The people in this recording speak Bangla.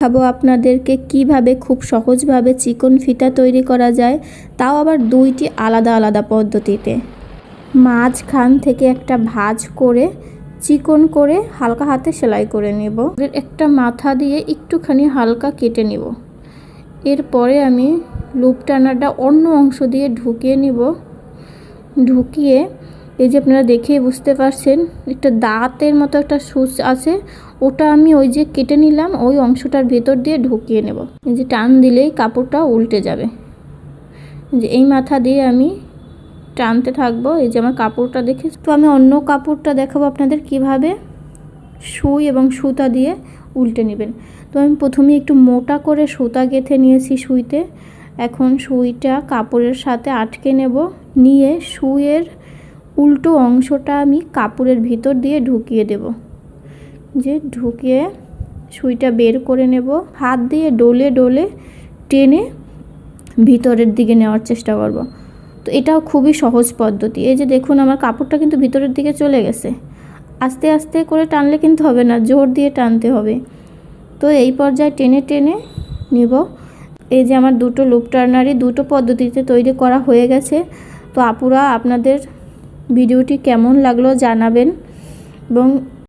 দেখাবো আপনাদেরকে কিভাবে খুব সহজভাবে চিকন ফিতা তৈরি করা যায়, তাও আবার দুইটি আলাদা আলাদা পদ্ধতিতে। মাঝখান থেকে একটা ভাঁজ করে চিকন করে হালকা হাতে সেলাই করে নেব। একটা মাথা দিয়ে একটুখানি হালকা কেটে নেব। এরপরে আমি লুপ টানাটা অন্য অংশ দিয়ে ঢুকিয়ে নিব। ঢুকিয়ে এই যে আপনারা দেখেই বুঝতে পারছেন একটা দাঁতের মতো একটা সূচ আছে, ওটা আমি ওই যে কেটে নিলাম ওই অংশটার ভেতর দিয়ে ঢুকিয়ে নেব। এই যে টান দিলেই কাপড়টা উল্টে যাবে। যে এই মাথা দিয়ে আমি টানতে থাকবো। এই যে আমার কাপড়টা দেখে, তো আমি অন্য কাপড়টা দেখাবো আপনাদের কিভাবে সুই এবং সুতা দিয়ে উল্টে নেবেন। তো আমি প্রথমে একটু মোটা করে সুতা গেঁথে নিয়েছি সুইতে। এখন সুইটা কাপড়ের সাথে আটকে নেব। নিয়ে সুইয়ের উল্টো অংশটা আমি কাপড়ের ভিতর দিয়ে ঢুকিয়ে দেব। যে ঢুকিয়ে সুইটা বের করে নেব। হাত দিয়ে ডলে ডলে টেনে ভিতরের দিকে নেওয়ার চেষ্টা করব। তো এটাও খুবই সহজ পদ্ধতি। এই যে দেখুন আমার কাপড়টা কিন্তু ভিতরের দিকে চলে গেছে। আস্তে আস্তে করে টানলে কিন্তু হবে না, জোর দিয়ে টানতে হবে। তো এই পর্যায়ে টেনে টেনে নিব। এই যে আমার দুটো লুপ টার্নারই দুটো পদ্ধতিতে তৈরি করা হয়ে গেছে। তো আপুরা আপনাদের ভিডিওটি কেমন লাগলো জানাবেন এবং